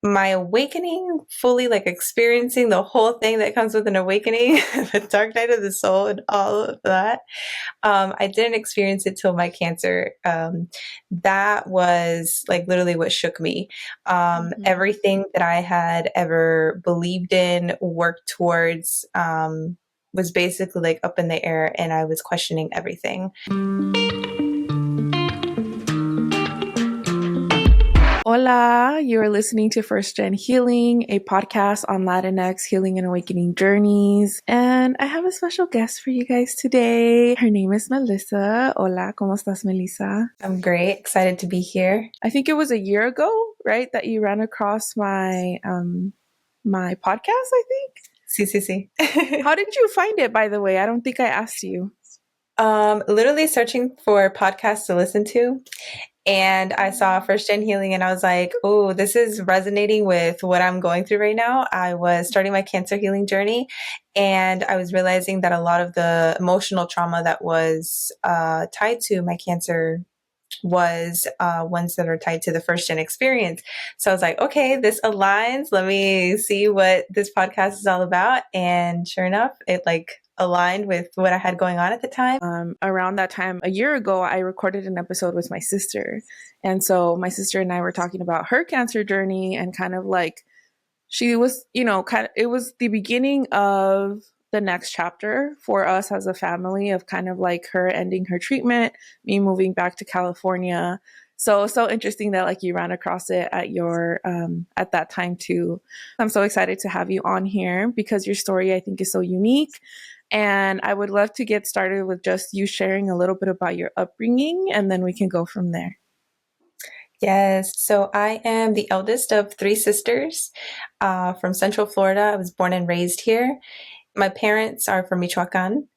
my awakening, fully like experiencing the whole thing that comes with an awakening, the dark night of the soul and all of that. I didn't experience it till my cancer. That was like literally what shook me. Mm-hmm. Everything that I had ever believed in, worked towards, was basically like up in the air, and I was questioning everything. Hola, you are listening to First Gen Healing, a podcast on Latinx healing and awakening journeys. And I have a special guest for you guys today. Her name is Melissa. Hola, ¿cómo estás, Melissa? I'm great, excited to be here. I think it was a year ago, right, that you ran across my podcast, I think. Sí, sí, sí. How did you find it, by the way? I don't think I asked you. Literally searching for podcasts to listen to. And I saw First Gen Healing and I was like, oh, this is resonating with what I'm going through right now. I was starting my cancer healing journey and I was realizing that a lot of the emotional trauma that was tied to my cancer was ones that are tied to the first gen experience. So I was like, okay, this aligns. Let me see what this podcast is all about. And sure enough, it like aligned with what I had going on at the time. Around that time, a year ago, I recorded an episode with my sister. And so my sister and I were talking about her cancer journey and kind of like she was, it was the beginning of the next chapter for us as a family of kind of like her ending her treatment, me moving back to California. So interesting that like you ran across it at your at that time too. I'm so excited to have you on here because your story I think is so unique. And I would love to get started with just you sharing a little bit about your upbringing and then we can go from there. Yes. So I am the eldest of three sisters from Central Florida. I was born and raised here. My parents are from Michoacan.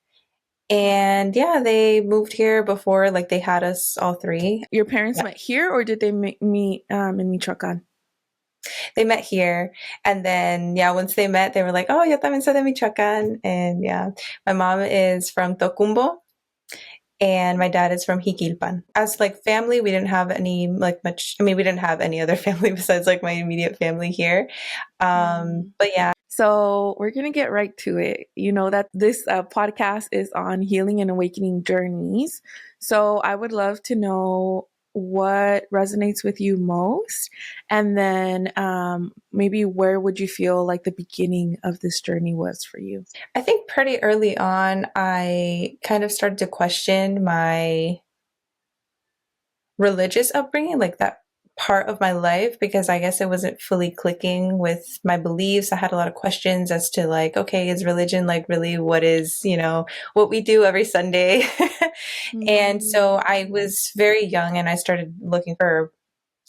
And yeah, they moved here before, like they had us all three. Your parents Yeah. met here or did they meet in Michoacan? They met here. And then, yeah, once they met, they were like, oh, yo también soy de Michoacán. And yeah, my mom is from Tocumbo and my dad is from Jiquilpan. As like family, we didn't have any like much. I mean, we didn't have any other family besides like my immediate family here. But yeah. So we're going to get right to it. You know that this podcast is on healing and awakening journeys. So I would love to know what resonates with you most. And then maybe where would you feel like the beginning of this journey was for you? I think pretty early on, I kind of started to question my religious upbringing, like that part of my life, because I guess it wasn't fully clicking with my beliefs. I had a lot of questions as to like, okay, is religion like really what is, what we do every Sunday? And so I was very young and I started looking for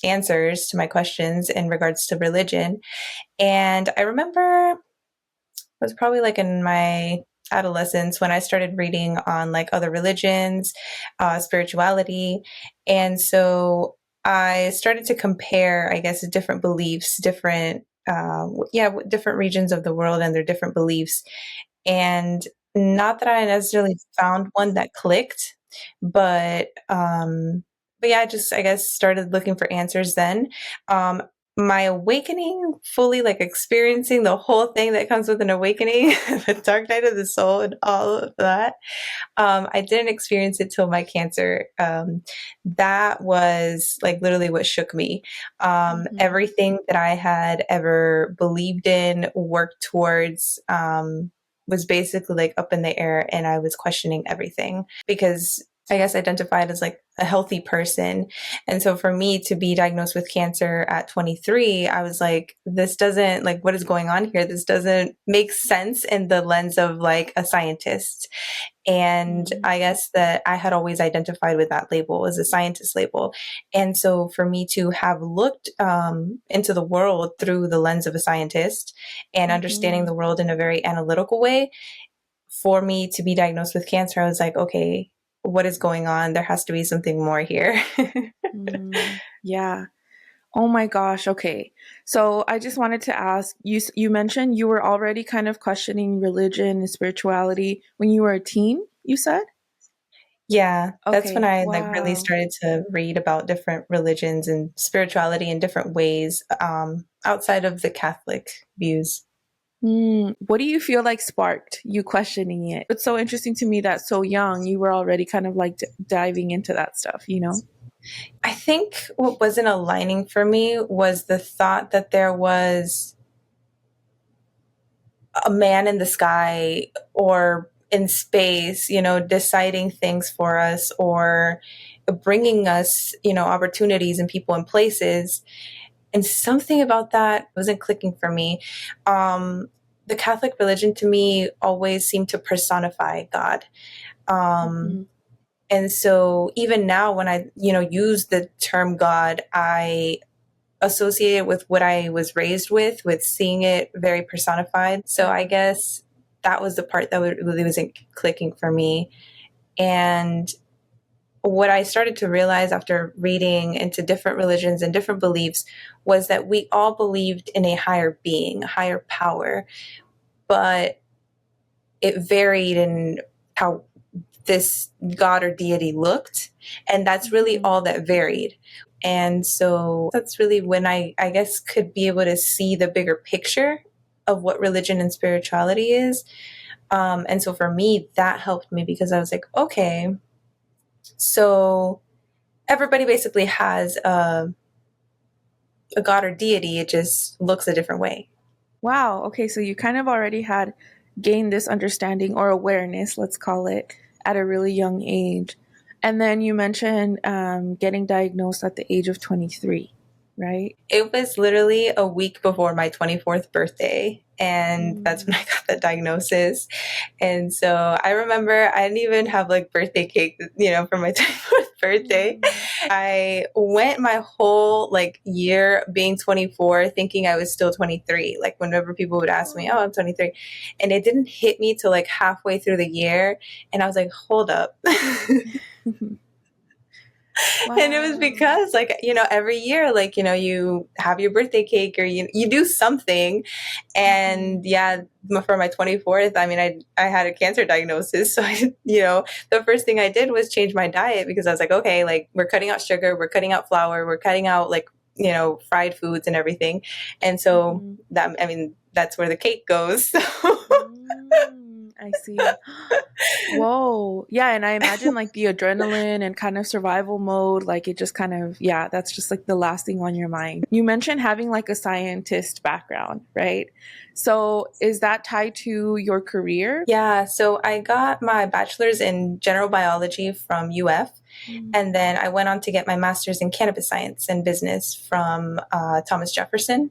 answers to my questions in regards to religion. And I remember it was probably like in my adolescence when I started reading on like other religions, spirituality. And so I started to compare, I guess, different beliefs, different regions of the world and their different beliefs. And not that I necessarily found one that clicked, but yeah, I just I guess started looking for answers then. Um, my awakening, fully like experiencing the whole thing that comes with an awakening, the dark night of the soul and all of that. I didn't experience it till my cancer. That was like literally what shook me. Everything that I had ever believed in, worked towards, was basically like up in the air, and I was questioning everything because I guess identified as like a healthy person. And so for me to be diagnosed with cancer at 23, I was like, this doesn't like what is going on here? This doesn't make sense in the lens of like a scientist. And I guess that I had always identified with that label as a scientist label. And so for me to have looked into the world through the lens of a scientist and understanding the world in a very analytical way, for me to be diagnosed with cancer, I was like, okay, what is going on? There has to be something more here. Yeah. Oh my gosh. Okay. So I just wanted to ask you, you mentioned you were already kind of questioning religion and spirituality when you were a teen, you said? Yeah, that's when Okay. I like really Wow. started to read about different religions and spirituality in different ways, outside of the Catholic views. What do you feel like sparked you questioning it? It's so interesting to me that so young you were already kind of like diving into that stuff, you know? I think what wasn't aligning for me was the thought that there was a man in the sky or in space, deciding things for us or bringing us, opportunities and people and places. And something about that wasn't clicking for me. Um, the Catholic religion to me always seemed to personify God. Um, Mm-hmm. and so even now when I, use the term God, I associate it with what I was raised with seeing it very personified. So I guess that was the part that really wasn't clicking for me. And what I started to realize after reading into different religions and different beliefs was that we all believed in a higher being, a higher power, but it varied in how this god or deity looked. And that's really Mm-hmm. all that varied. And so that's really when I guess, could be able to see the bigger picture of what religion and spirituality is. And so for me, that helped me because I was like, okay, so everybody basically has a god or deity. It just looks a different way. Wow. Okay. So you kind of already had gained this understanding or awareness, let's call it, at a really young age. And then you mentioned getting diagnosed at the age of 23, right? It was literally a week before my 24th birthday. And that's when Mm. I got the diagnosis. And so I remember I didn't even have like birthday cake, for my 24th birthday. Mm. I went my whole like year being 24 thinking I was still 23. Like whenever people would ask me, "Oh, Oh. I'm 23." And it didn't hit me till like halfway through the year. And I was like, hold up. And it was Wow. because like, every year, like, you have your birthday cake or you do something. Mm-hmm. And yeah, for my 24th, I mean, I had a cancer diagnosis. So the first thing I did was change my diet because I was like, okay, like we're cutting out sugar, we're cutting out flour, we're cutting out like, fried foods and everything. And so Mm-hmm. that, I mean, that's where the cake goes. I see. Whoa. Yeah, and I imagine like the adrenaline and kind of survival mode, like it just kind of, yeah, that's just like the last thing on your mind. You mentioned having like a scientist background, right? So is that tied to your career? Yeah, so I got my bachelor's in general biology from UF. Mm. And then I went on to get my master's in cannabis science and business from Thomas Jefferson.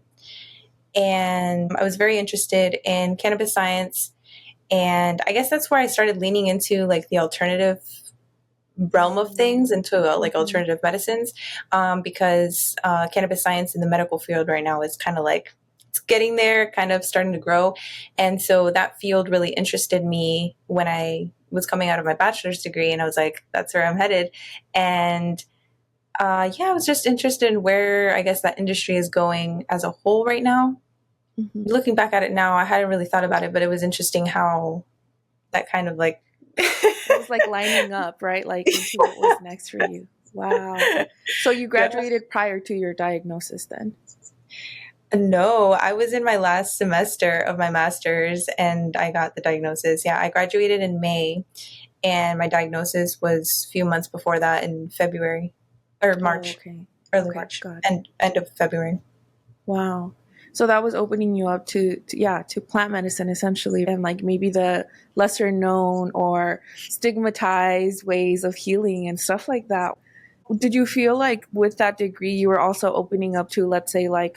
And I was very interested in cannabis science. And I guess that's where I started leaning into like the alternative realm of things, into like Mm-hmm. alternative medicines, because cannabis science in the medical field right now is kind of like it's getting there, kind of starting to grow. And so that field really interested me when I was coming out of my bachelor's degree, and I was like, that's where I'm headed. And yeah, I was just interested in where I guess that industry is going as a whole right now. Mm-hmm. Looking back at it now, I hadn't really thought about it, but it was interesting how that kind of like It was like lining up, right? Like into what was next for you. Wow. So you yeah. graduated prior to your diagnosis then? No, I was in my last semester of my master's and I got the diagnosis. Yeah, I graduated in May and my diagnosis was a few months before that in February or Oh, March, okay. early Okay, March, got it. and end of February. Wow. So that was opening you up to yeah, to plant medicine essentially and like maybe the lesser known or stigmatized ways of healing and stuff like that. Did you feel like with that degree you were also opening up to, let's say, like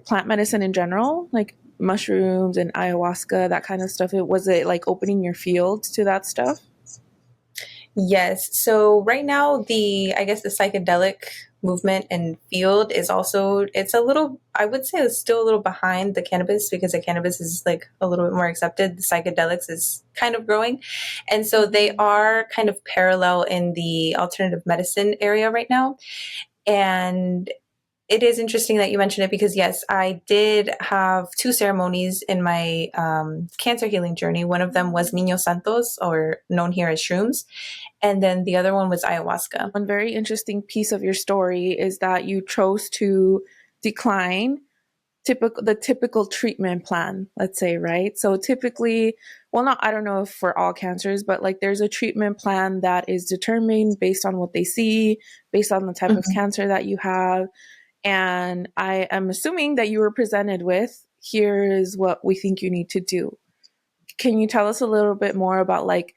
plant medicine in general, like mushrooms and ayahuasca, that kind of stuff? It was it like opening your field to that stuff? Yes. So right now, I guess the psychedelic movement and field is also, it's a little, I would say it's still a little behind the cannabis because the cannabis is like a little bit more accepted. The psychedelics is kind of growing. And so they Mm-hmm. are kind of parallel in the alternative medicine area right now. And it is interesting that you mentioned it because yes, I did have two ceremonies in my cancer healing journey. One of them was Niños Santos, or known here as shrooms, and then the other one was ayahuasca. One very interesting piece of your story is that you chose to decline the typical treatment plan, let's say, right? So typically, well, not, I don't know if for all cancers, but like there's a treatment plan that is determined based on what they see, based on the type of Mhm. cancer that you have. And I am assuming that you were presented with, here is what we think you need to do. Can you tell us a little bit more about like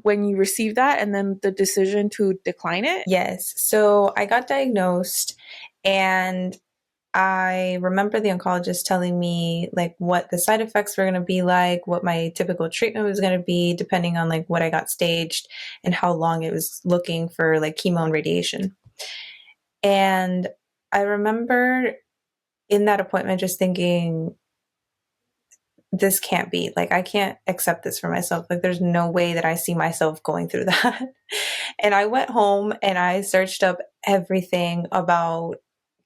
when you received that and then the decision to decline it? Yes. So I got diagnosed, and I remember the oncologist telling me like what the side effects were going to be like, what my typical treatment was going to be, depending on like what I got staged and how long it was looking for like chemo and radiation. And I remember in that appointment just thinking, this can't be, like, I can't accept this for myself. Like, there's no way that I see myself going through that. And I went home and I searched up everything about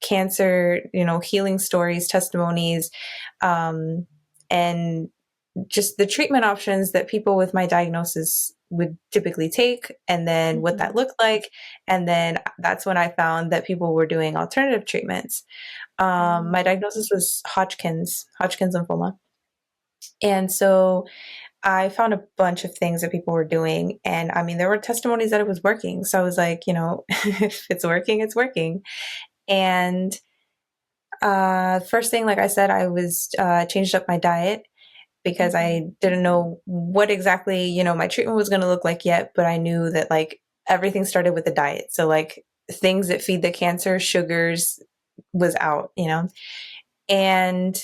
cancer, healing stories, testimonies, um, and just the treatment options that people with my diagnosis would typically take, and then what that Mm-hmm. looked like. And then that's when I found that people were doing alternative treatments. My diagnosis was Hodgkin's lymphoma. And so I found a bunch of things that people were doing. And I mean, there were testimonies that it was working. So I was like, if it's working, it's working. And first thing, like I said, I was changed up my diet because Mm-hmm. I didn't know what exactly, my treatment was going to look like yet. But I knew that like everything started with the diet. So like things that feed the cancer, sugars was out. And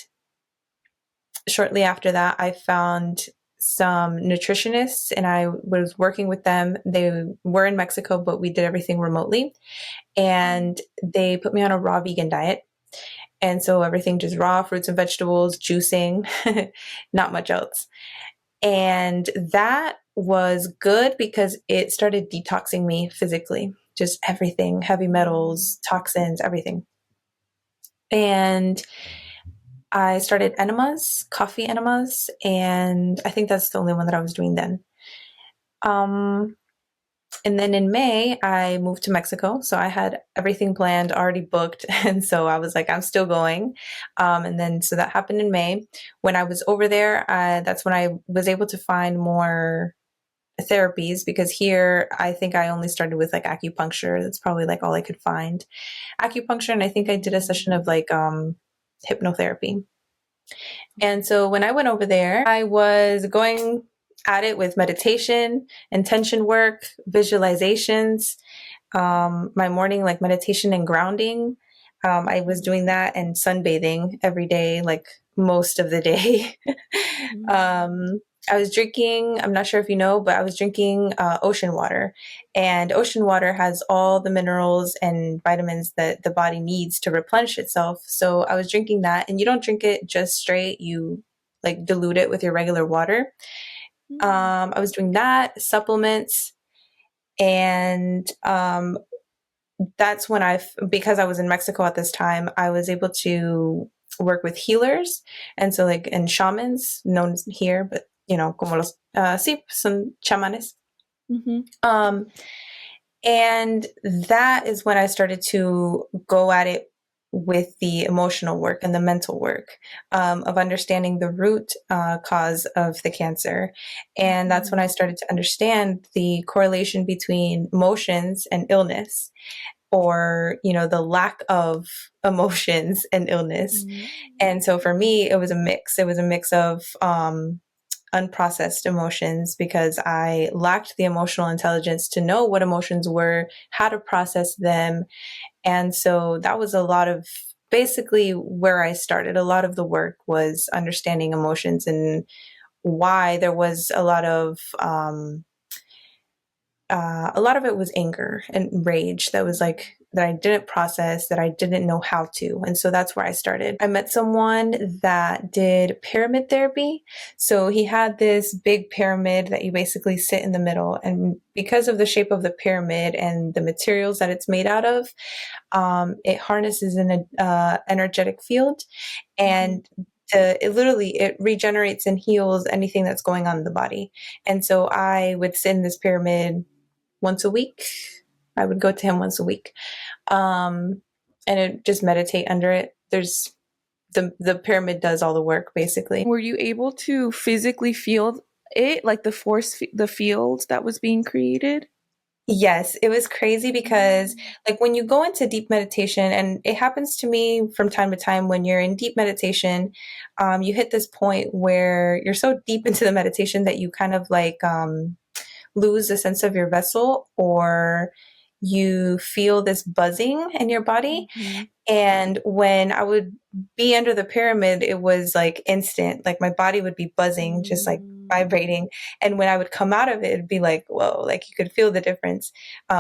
shortly after that, I found some nutritionists and I was working with them. They were in Mexico, but we did everything remotely. And they put me on a raw vegan diet. And so everything just raw fruits and vegetables, juicing, not much else. And that was good because it started detoxing me physically, just everything, heavy metals, toxins, everything. And I started enemas, coffee enemas, and I think that's the only one that I was doing then. Um, and then in May, I moved to Mexico. So I had everything planned, already booked. And so I was like, I'm still going. And then, so that happened in May. When I was over there, that's when I was able to find more therapies, because here I think I only started with like acupuncture. That's probably like all I could find. Acupuncture. And I think I did a session of like hypnotherapy. And so when I went over there, I was going at it with meditation, intention work, visualizations, my morning like meditation and grounding. I was doing that and sunbathing every day, like most of the day. um, I was drinking, I'm not sure if you know, but I was drinking ocean water. And ocean water has all the minerals and vitamins that the body needs to replenish itself. So I was drinking that, and you don't drink it just straight, you like dilute it with your regular water. I was doing that, supplements, and that's when because I was in Mexico at this time, I was able to work with healers. And so like, and shamans known here, but como los, sí, son chamanes. Mm-hmm. Um, and that is when I started to go at it with the emotional work and the mental work, of understanding the root cause of the cancer. And that's when I started to understand the correlation between emotions and illness, or the lack of emotions and illness. And so for me, it was a mix of unprocessed emotions, because I lacked the emotional intelligence to know what emotions were, how to process them. And so that was a lot of basically where I started. A lot of the work was understanding emotions and why there was a lot of a lot of it was anger and rage that was like that I didn't process, that I didn't know how to. And so that's where I started. I met someone that did pyramid therapy. So he had this big pyramid that you basically sit in the middle. And because of the shape of the pyramid and the materials that it's made out of, it harnesses an energetic field, and it regenerates and heals anything that's going on in the body. And so I would sit in this pyramid once a week. I would go to him once a week, and just meditate under it. There's the pyramid does all the work basically. Were you able to physically feel it, like the field that was being created? Yes, it was crazy because like when you go into deep meditation, and it happens to me from time to time when you're in deep meditation, you hit this point where you're so deep into the meditation that you kind of like lose the sense of your vessel, or you feel this buzzing in your body. Mm-hmm. And when I would be under the pyramid, it was like instant, like my body would be buzzing, just like vibrating. And when I would come out of it, it'd be like, whoa, like you could feel the difference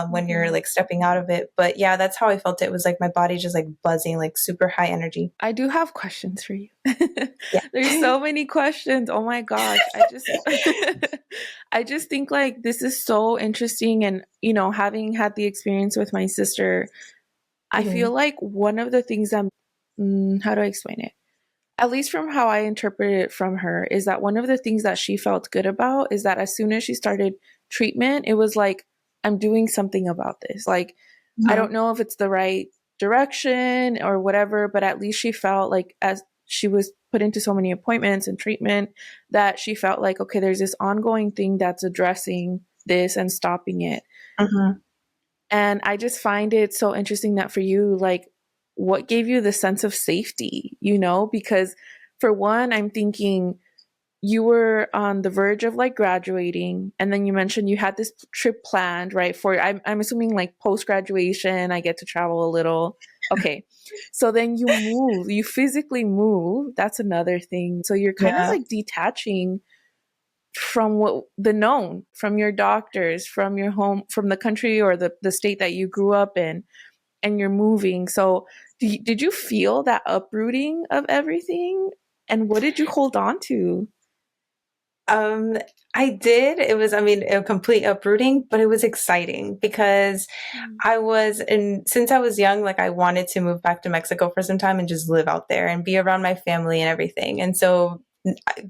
when you're like stepping out of it. But yeah, that's how I felt. It was like my body just like buzzing, like super high energy. I do have questions for you. Yeah. There's so many questions. Oh my gosh. I just think like this is so interesting. And, you know, having had the experience with my sister, I feel like one of the things how do I explain it? At least from how I interpreted it from her, is that one of the things that she felt good about is that as soon as she started treatment, it was like, I'm doing something about this. Like, I don't know if it's the right direction or whatever, but at least she felt like, as she was put into so many appointments and treatment, that she felt like, okay, there's this ongoing thing that's addressing this and stopping it. And I just find it so interesting that for you, like, what gave you the sense of safety, you know? Because for one, I'm thinking you were on the verge of like graduating, and then you mentioned you had this trip planned, right? I'm assuming like post graduation, I get to travel a little. Okay. So then you physically move. That's another thing. So you're kind of Yeah. like detaching from what the known, from your doctors, from your home, from the country or the state that you grew up in, and you're moving. So did you feel that uprooting of everything? And what did you hold on to? Um, I did. It was, I mean, a complete uprooting, but it was exciting because since I was young, like I wanted to move back to Mexico for some time and just live out there and be around my family and everything. And so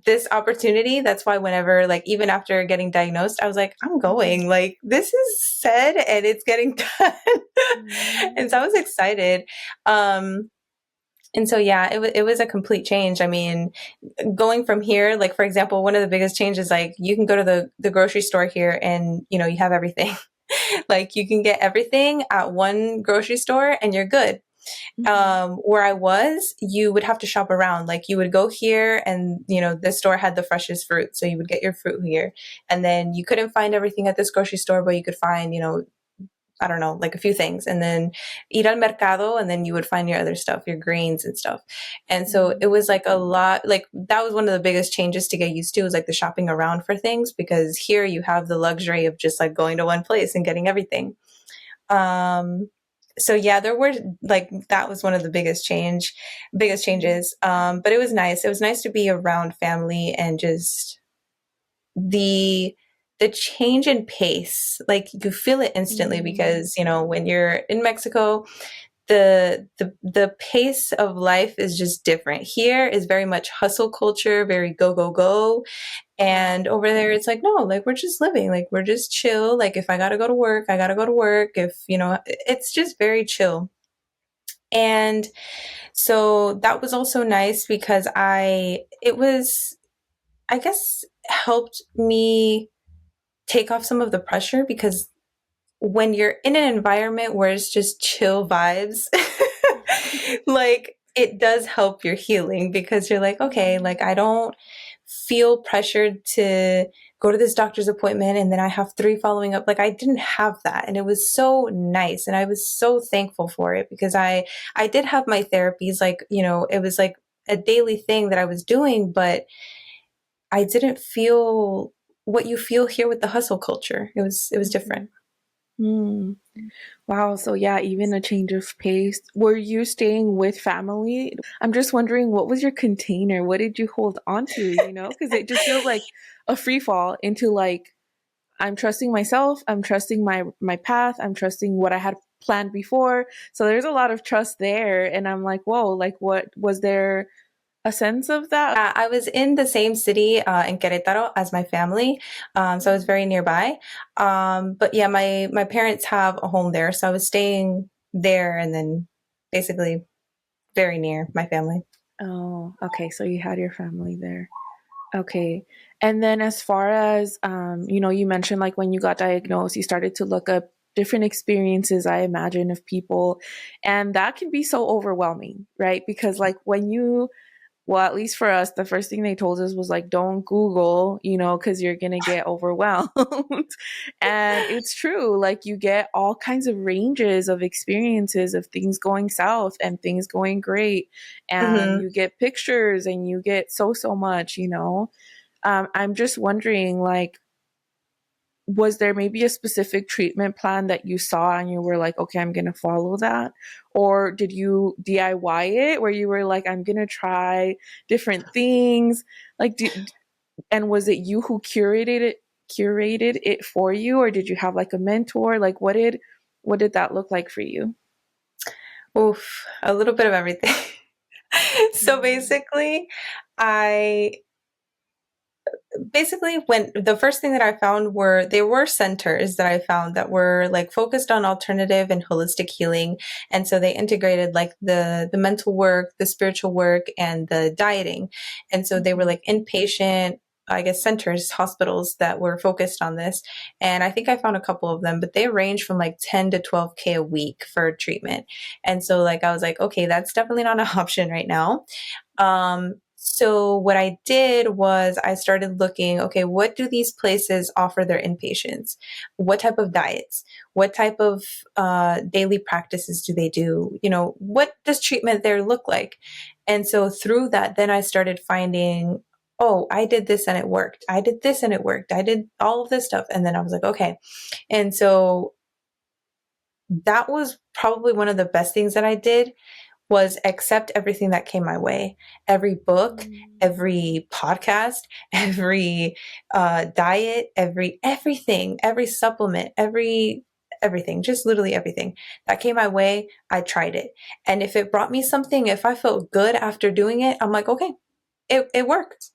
this opportunity, that's why whenever, like, even after getting diagnosed, I was like, I'm going, like, this is said and it's getting done. And so I was excited. And so, yeah, it was a complete change. I mean, going from here, like, for example, one of the biggest changes, like, you can go to the grocery store here and, you know, you have everything. Like, you can get everything at one grocery store and you're good. Where I was, you would have to shop around. Like, you would go here and, you know, this store had the freshest fruit. So you would get your fruit here. And then you couldn't find everything at this grocery store, but you could find, you know, I don't know, like a few things, and then ir al mercado, and then you would find your other stuff, your grains and stuff. And so it was like a lot, like that was one of the biggest changes to get used to, was like the shopping around for things, because here you have the luxury of just like going to one place and getting everything. So yeah, there were like, that was one of the biggest changes. But it was nice. It was nice to be around family and just the change in pace, like you feel it instantly, because you know when you're in Mexico, the pace of life is just different. Here is very much hustle culture, very go go go, and over there it's like, no, like we're just living, like we're just chill. Like if I gotta go to work, I gotta go to work. If you know, it's just very chill. And so that was also nice because it was, I guess, helped me take off some of the pressure, because when you're in an environment where it's just chill vibes, like it does help your healing, because you're like, okay, like I don't feel pressured to go to this doctor's appointment and then I have three following up. Like I didn't have that. And it was so nice. And I was so thankful for it, because I did have my therapies, like, you know, it was like a daily thing that I was doing, but I didn't feel what you feel here with the hustle culture. It was different. Mhm. Mm. Wow. So yeah, even a change of pace. Were you staying with family? I'm just wondering, what was your container? What did you hold on to? Because it just feels like a free fall into like, I'm trusting myself. I'm trusting my path. I'm trusting what I had planned before. So there's a lot of trust there, and I'm like, whoa, like what was there a sense of that? I was in the same city in Querétaro as my family, so I was very nearby. But yeah, my parents have a home there, so I was staying there, and then basically very near my family. Oh, okay. So you had your family there. Okay. And then as far as you mentioned like when you got diagnosed, you started to look up different experiences, I imagine, of people. And that can be so overwhelming, right? Because like when you well, at least for us, the first thing they told us was like, don't Google, because you're going to get overwhelmed. And it's true. Like, you get all kinds of ranges of experiences of things going south and things going great. And Hmm. you get pictures and you get so much. I'm just wondering, like, was there maybe a specific treatment plan that you saw and you were like, okay, I'm going to follow that? Or did you DIY it where you were like, I'm going to try different things? Like, and was it you who curated it for you? Or did you have like a mentor? Like, what did that look like for you? Oof, a little bit of everything. So Mm. basically, I when the first thing that I found were there were centers that I found that were like focused on alternative and holistic healing. And so they integrated like the mental work, the spiritual work, and the dieting. And so they were Mhm. like inpatient, I guess, centers, hospitals that were focused on this. And I think I found a couple of them, but they range from like 10 to 12K a week for treatment. And so like I was like, okay, that's definitely not an option right now. So what I did was I started looking, okay, what do these places offer their inpatients? What type of diets? What type of daily practices do they do? What does treatment there look like? And so through that, then I started finding, oh, I did this and it worked. I did this and it worked. I did all of this stuff. And then I was like, okay. And so that was probably one of the best things that I did was accept everything that came my way. Every book, Mm. every podcast, every diet, everything, every supplement, everything, just literally everything that came my way. I tried it, and if it brought me something, if I felt good after doing it, I'm like, okay, it worked.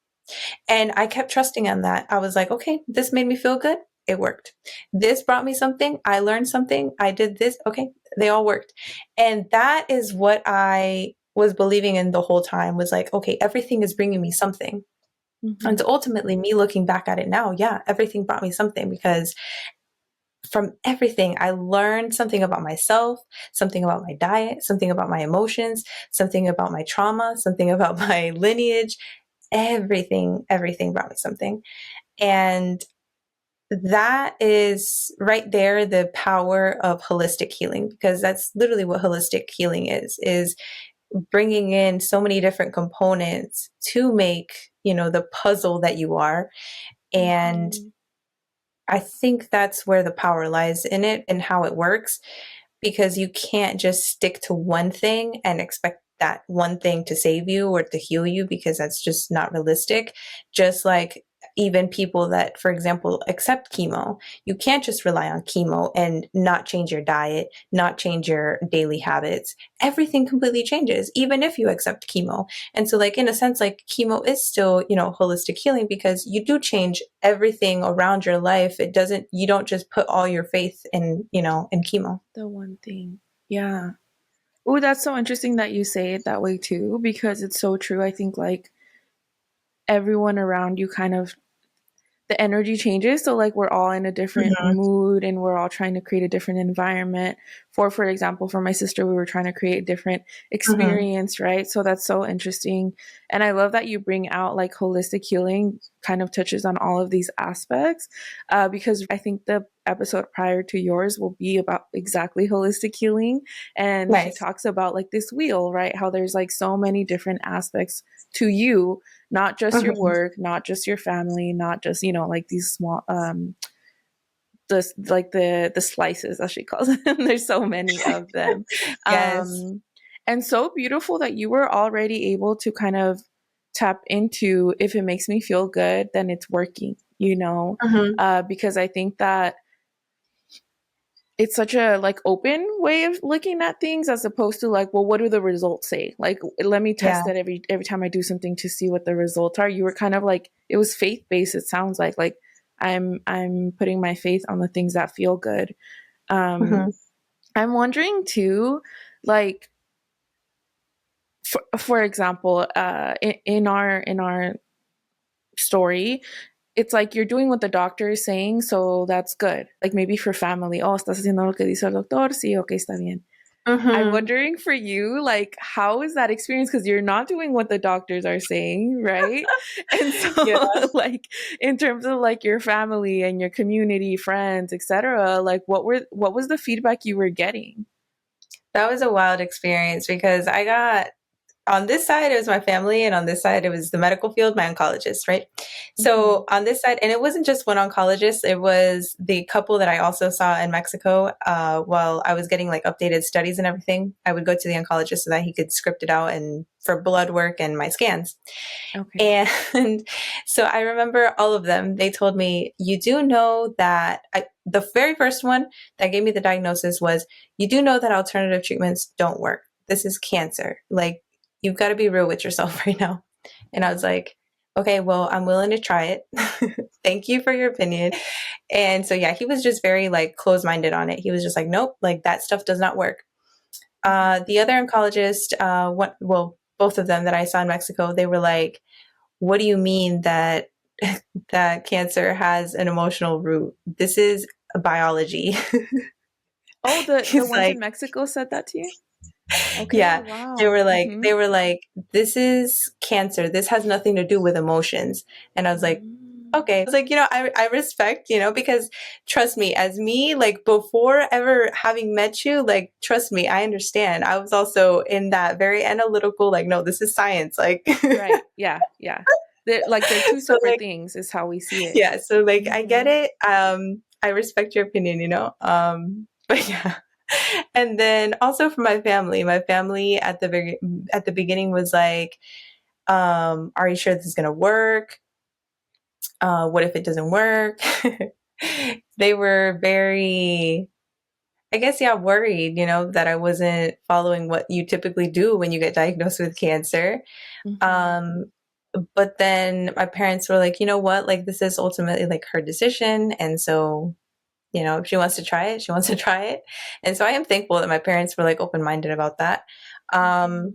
And I kept trusting on that. I was like, okay, this made me feel good. It worked. This brought me something. I learned something. I did this. Okay, they all worked. And that is what I was believing in the whole time was like, okay, everything is bringing me something. And Mhm. so ultimately, me looking back at it now, yeah, everything brought me something because from everything, I learned something about myself, something about my diet, something about my emotions, something about my trauma, something about my lineage. Everything brought me something. And that is right there the power of holistic healing, because that's literally what holistic healing is bringing in so many different components to make the puzzle that you are. And Mhm. I think that's where the power lies in it and how it works, because you can't just stick to one thing and expect that one thing to save you or to heal you, because that's just not realistic. Just like even people that, for example, accept chemo, you can't just rely on chemo and not change your diet, not change your daily habits. Everything completely changes, even if you accept chemo. And so, like, in a sense, like chemo is still, holistic healing, because you do change everything around your life. You don't just put all your faith in chemo. The one thing. Yeah. Oh, that's so interesting that you say it that way too, because it's so true. I think like everyone around you kind of the energy changes. So like we're all in a different Mhm. mood and we're all trying to create a different environment for example, for my sister, we were trying to create a different Mm-hmm. experience, right? So that's so interesting. And I love that you bring out like holistic healing kind of touches on all of these aspects, because I think the episode prior to yours will be about exactly holistic healing. And she Nice. talks about like this wheel, right? How there's like so many different aspects to you, not just your Mm-hmm. work, not just your family, not just, you know, like these small, the like the slices as she calls them. There's so many of them. Yes. um and so beautiful that you were already able to kind of tap into, if it makes me feel good, then it's working, you know. Mm-hmm. Because I think that it's such a like open way of looking at things, as opposed to like, well, what do the results say? Like, let me Yeah. test it every time I do something to see what the results are. You were kind of like, it was faith based, it sounds like I'm putting my faith on the things that feel good. um Mm-hmm. I'm wondering too, like, for example, in our story, it's like you're doing what the doctor is saying, so that's good. Like maybe for family, oh, estás haciendo lo que dice el doctor, sí, okay, está bien. I'm Mm-hmm. wondering for you, like, how is that experience? Because you're not doing what the doctors are saying, right? And Yeah. so, like, in terms of like your family and your community, friends, etc., like, what was the feedback you were getting? That was a wild experience because I got on this side, it was my family, and on this side, it was the medical field, my oncologist, right? Mm-hmm. So on this side, and it wasn't just one oncologist, it was the couple that I also saw in Mexico while I was getting like updated studies and everything. I would go to the oncologist so that he could script it out and for blood work and my scans. Okay. And so I remember all of them. They told me, you do know that the very first one that gave me the diagnosis was, you do know that alternative treatments don't work. This is cancer. Like, you've got to be real with yourself right now. And I was Yeah. like, okay, well, I'm willing to try it. Thank you for your opinion. And so, yeah, he was just very like closed minded on it. He was just like, nope, like that stuff does not work. Mm-hmm. The other oncologist, well, both of them that I saw in Mexico, they were like, what do you mean that that cancer has an emotional root? This is a biology. Oh, the He's ones like, in Mexico said that to you? Okay. yeah, they Wow. were like, Mm-hmm. they were like, this is cancer. This has nothing to do with emotions. And I was like, Mm-hmm. okay. I was like, I respect, because trust me, as me, like before ever having met you, like, trust me, I understand. I was also in that very analytical, like, no, this is science. Like, Right. Yeah. Yeah. They're two so separate like, things, is how we see it. yeah, so like I get Mm-hmm. it. I respect your opinion, but yeah. And then also for my family at the beginning was like, are you sure this is gonna work? What if it doesn't work? They were very, I guess, yeah, worried, that I wasn't following what you typically do when you get diagnosed with cancer. Mm-hmm. Um, but then my parents were like, you know what? Like, this is ultimately like her decision. And so, if she wants to try it, she wants to try it. And so I am thankful that my parents were like open minded about that. Mm-hmm.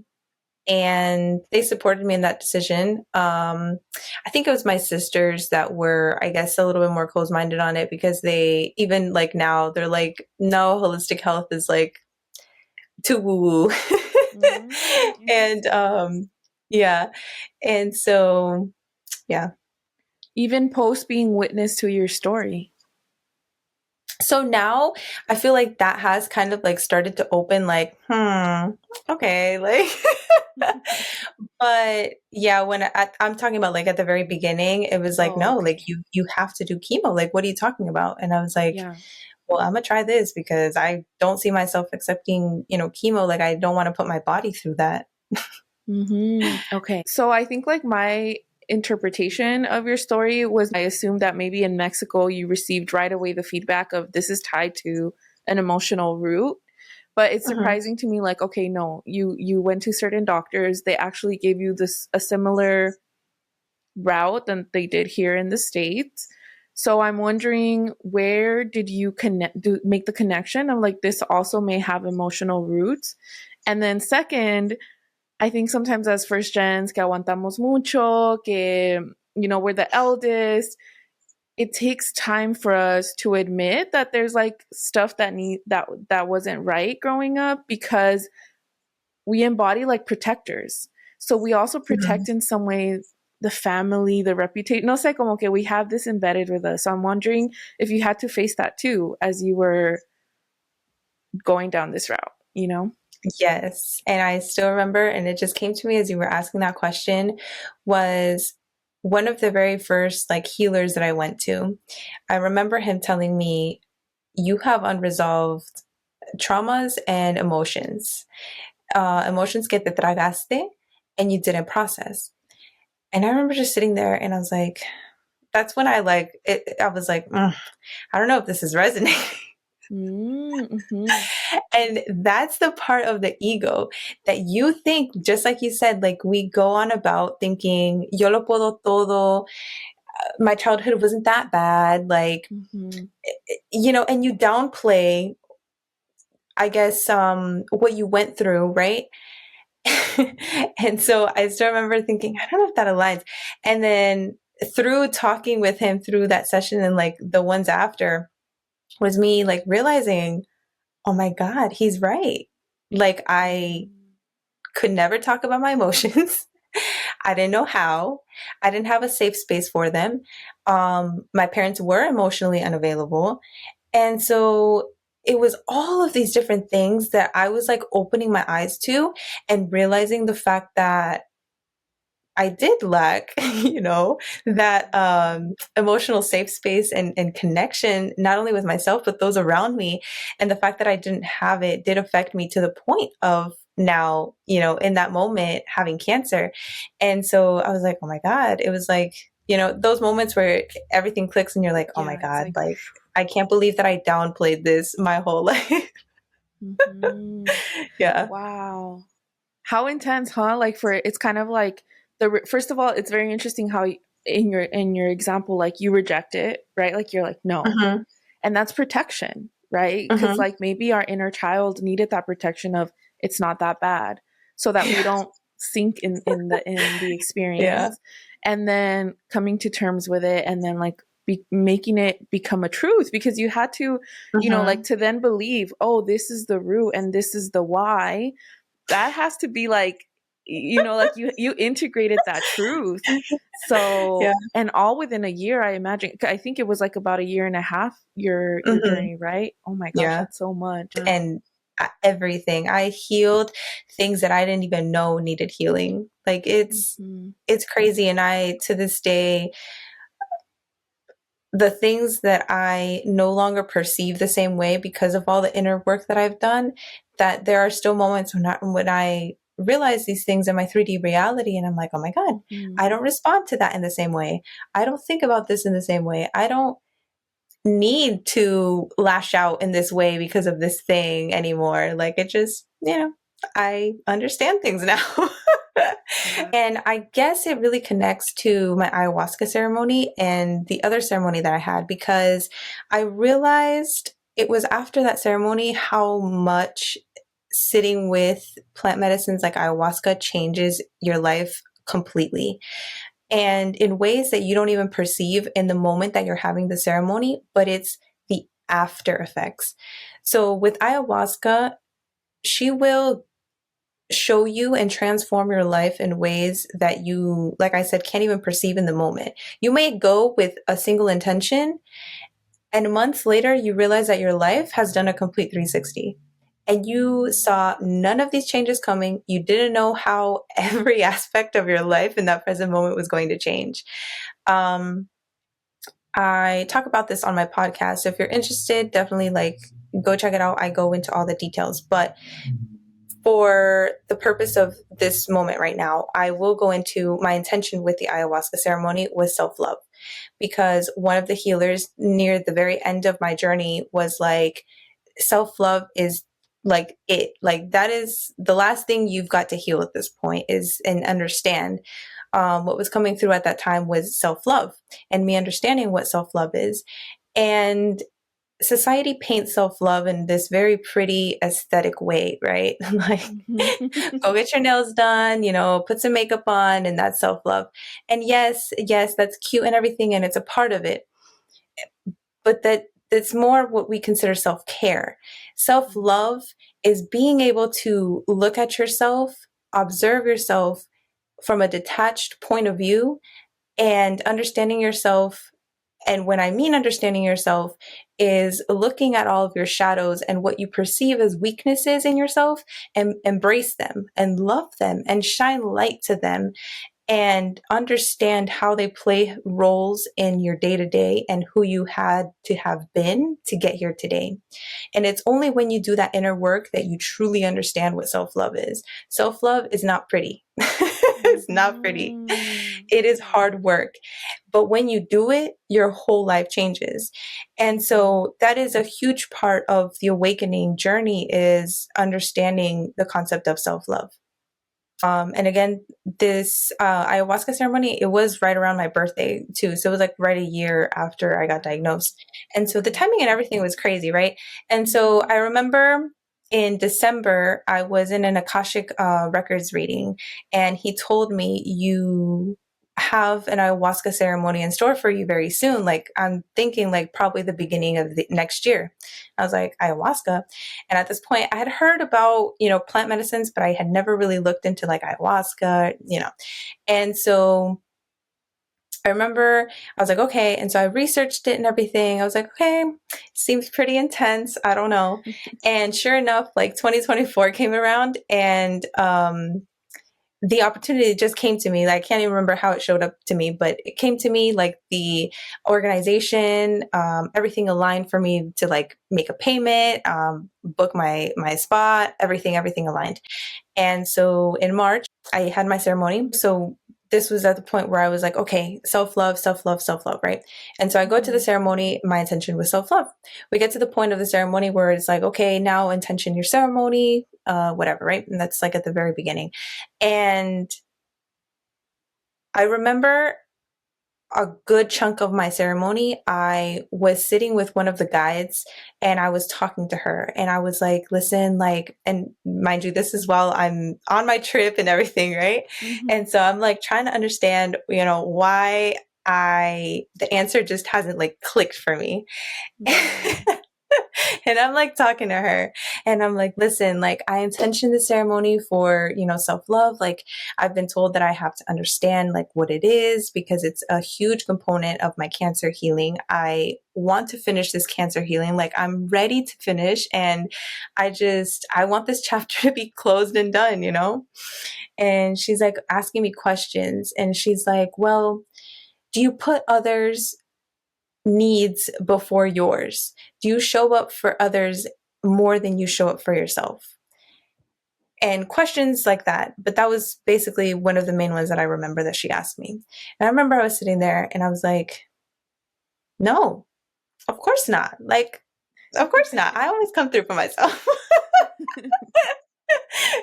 And they supported me in that decision. I think it was my sisters that were, I guess, a little bit more closed minded on it because they, even like now, they're like, no, holistic health is like too woo woo. Mm, And interesting. yeah. And so, yeah. Even post being witness to your story. So now I feel like that has kind of like started to open, like, okay, like, but yeah, I'm talking about like at the very beginning, it was like, Oh, no, like okay. you have to do chemo. Like, what are you talking about? And I was like, Yeah. well, I'm gonna try this because I don't see myself accepting, chemo. Like, I don't want to put my body through that. Okay. So I think like my interpretation of your story was, I assumed that maybe in Mexico you received right away the feedback of this is tied to an emotional root. But it's Hmm. surprising to me, like, okay, no, you went to certain doctors, they actually gave you this a similar route than they did here in the States. So I'm wondering, where did you make the connection of like this also may have emotional roots? And then second, I think sometimes as first gens que aguantamos mucho, que we're the eldest, it takes time for us to admit that there's like stuff that wasn't right growing up, because we embody like protectors. So we also Mhm. protect in some way the family, the reputation. No sé, como que we have this embedded with us. So I'm wondering if you had to face that too as you were going down this route, you know? Yes. And I still remember, and it just came to me as you were asking that question, was one of the very first like healers that I went to. I remember him telling me, you have unresolved traumas and emotions. Emotions que te tragaste and you didn't process. And I remember just sitting there and I was like, that's when I like it. I was like, I don't know if this is resonating. Mm-hmm. And that's the part of the ego that you think, just like you said, like we go on about thinking, yo lo puedo todo. My childhood wasn't that bad. Like, Mm-hmm. and you downplay, I guess, what you went through, right? And so I still remember thinking, I don't know if that aligns. And then through talking with him through that session and like the ones after was me like realizing, oh my God, he's right. Like I could never talk about my emotions. I didn't know how. I didn't have a safe space for them. My parents were emotionally unavailable. And so it was all of these different things that I was like opening my eyes to and realizing the fact that I did lack, that emotional safe space and connection, not only with myself, but those around me. And the fact that I didn't have it did affect me to the point of now, in that moment having cancer. And so I was like, oh my God, it was like, those moments where everything clicks and you're like, oh my Yeah, it's God, like, like, I can't believe that I downplayed this my whole life. mm-hmm. Yeah. Wow. How intense, huh? Like for it's kind of like first of all, it's very interesting how in your example, like you reject it, right? Like you're like no, Hmm. and that's protection, right? Because Hmm. like maybe our inner child needed that protection of it's not that bad, so that we Yeah. don't sink in the Yeah. experience, and then coming to terms with it, and then like making it become a truth because you had to, like Hmm. to then believe, oh, this is the root and this is the why. That has to be like, like you integrated that truth. Yeah. So, and all within a year, I imagine. I think it was like about a year and a half, your Hmm. journey, right? Oh my gosh, Yeah. that's so much. And everything. I healed things that I didn't even know needed healing. Like Mm-hmm. it's crazy. And I, to this day, the things that I no longer perceive the same way because of all the inner work that I've done, that there are still moments when I realize these things in my 3D reality and I'm like, oh my God, Mm-hmm. I don't respond to that in the same way. I don't think about this in the same way. I don't need to lash out in this way because of this thing anymore. Like it just, I understand things now. Yeah. And I guess it really connects to my ayahuasca ceremony and the other ceremony that I had because I realized it was after that ceremony how much sitting with plant medicines like ayahuasca changes your life completely and in ways that you don't even perceive in the moment that you're having the ceremony, but it's the after effects. So with ayahuasca, she will show you and transform your life in ways that you, like I said, can't even perceive in the moment. You may go with a single intention, and months later, you realize that your life has done a complete 360. And you saw none of these changes coming. You didn't know how every aspect of your life in that present moment was going to change. Um, I talk about this on my podcast. So if you're interested, definitely like go check it out. I go into all the details. But for the purpose of this moment right now, I will go into my intention with the ayahuasca ceremony was self love. Because one of the healers near the very end of my journey was like, self love is like it. Like, that is the last thing you've got to heal at this point is and understand. What was coming through at that time was self love and me understanding what self love is. And society paints self love in this very pretty aesthetic way, right? Like, Mm-hmm. go get your nails done, put some makeup on, and that's self love. And yes, yes, that's cute and everything, and it's a part of it. but that's more what we consider self-care. Self-love is being able to look at yourself, observe yourself from a detached point of view, and understanding yourself. And when I mean understanding yourself, is looking at all of your shadows and what you perceive as weaknesses in yourself, and embrace them and love them and shine light to them, and understand how they play roles in your day to day and who you had to have been to get here today. And it's only when you do that inner work that you truly understand what self love is. Self love is not pretty. It's not pretty. Mm-hmm. It is hard work. But when you do it, your whole life changes. And so that is a huge part of the awakening journey, is understanding the concept of self love. And again, this ayahuasca ceremony, it was right around my birthday too. So it was like right a year after I got diagnosed. And so the timing and everything was crazy, right? And so I remember in December, I was in an Akashic Records reading, and he told me, you have an ayahuasca ceremony in store for you very soon. Like, I'm thinking like probably the beginning of the next year. I was like, ayahuasca? And at this point, I had heard about, plant medicines, but I had never really looked into like ayahuasca. And so I remember I was like, okay. And so I researched it and everything. I was like, okay, seems pretty intense. I don't know. And sure enough, like 2024 came around, and the opportunity just came to me. I can't even remember how it showed up to me, but it came to me, like the organization, everything aligned for me to like make a payment, book my spot, everything aligned. And so in March, I had my ceremony. So this was at the point where I was like, okay, self-love, self-love, self-love, right? And so I go to the ceremony, my intention was self-love. We get to the point of the ceremony where it's like, okay, now intention your ceremony, whatever, right? And that's like at the very beginning. And I remember a good chunk of my ceremony, I was sitting with one of the guides, and I was talking to her, and I was like, listen, like, and mind you, this is while I'm on my trip and everything, right? Mm-hmm. And so I'm like trying to understand, why the answer just hasn't like clicked for me. And I'm like talking to her, and I'm like, listen, like, I intention the ceremony for, self-love. Like, I've been told that I have to understand like what it is, because it's a huge component of my cancer healing. I want to finish this cancer healing. Like, I'm ready to finish. And I want this chapter to be closed and done. And she's like asking me questions, and she's like, well, do you put others' needs before yours? Do you show up for others more than you show up for yourself? And questions like that. But that was basically one of the main ones that I remember that she asked me. And I remember I was sitting there and I was like, no, of course not. Like, of course not. I always come through for myself.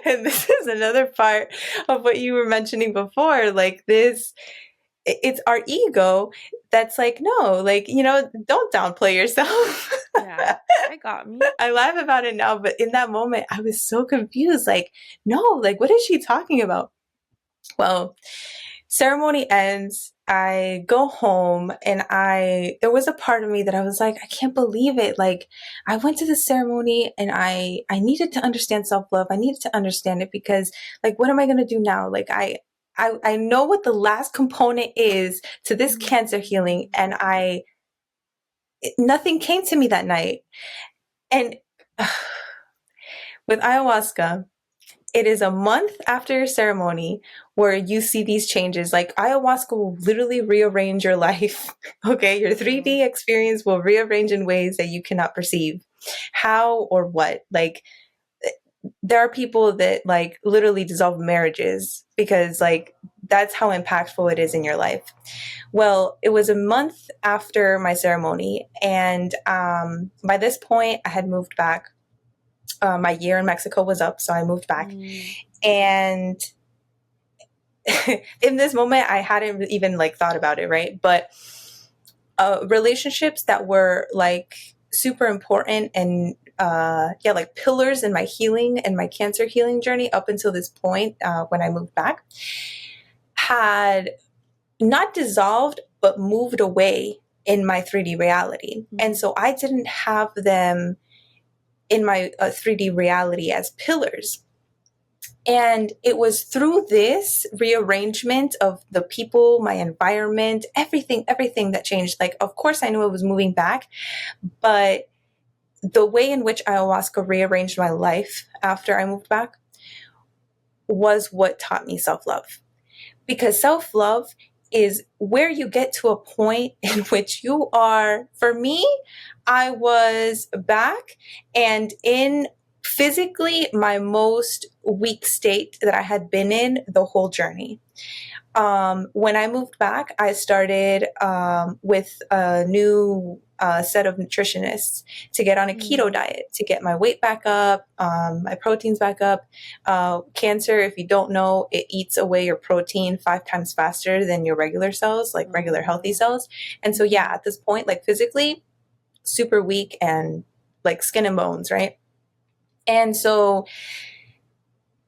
And this is another part of what you were mentioning before. Like, it's our ego that's like, no, like, don't downplay yourself. Yeah, I got me. I laugh about it now, but in that moment, I was so confused. Like, no, like, what is she talking about? Well, ceremony ends. I go home, and there was a part of me that I was like, I can't believe it. Like, I went to the ceremony, and I needed to understand self-love. I needed to understand it, because like, what am I going to do now? Like, I know what the last component is to this cancer healing, and nothing came to me that night. And with ayahuasca, it is a month after your ceremony where you see these changes. Like, ayahuasca will literally rearrange your life. Okay. Your 3D experience will rearrange in ways that you cannot perceive how or what. Like, there are people that like literally dissolve marriages because like that's how impactful it is in your life. Well, it was a month after my ceremony, and by this point I had moved back. My year in Mexico was up, so I moved back. And in this moment, I hadn't even like thought about it, right? But relationships that were like super important and like pillars in my healing and my cancer healing journey up until this point, when I moved back, had not dissolved but moved away in my 3D reality. And so I didn't have them in my 3D reality as pillars. And it was through this rearrangement of the people, my environment, everything that changed. Like, of course, I knew I was moving back, but the way in which ayahuasca rearranged my life after I moved back was what taught me self love. Because self love is where you get to a point in which you are, for me, I was back and in physically my most weak state that I had been in the whole journey. When I moved back, I started with a new set of nutritionists to get on a keto diet, to get my weight back up, my proteins back up. Cancer, if you don't know, it eats away your protein 5 times faster than your regular cells, like regular healthy cells. And so, yeah, at this point, like physically, super weak and like skin and bones, right? And so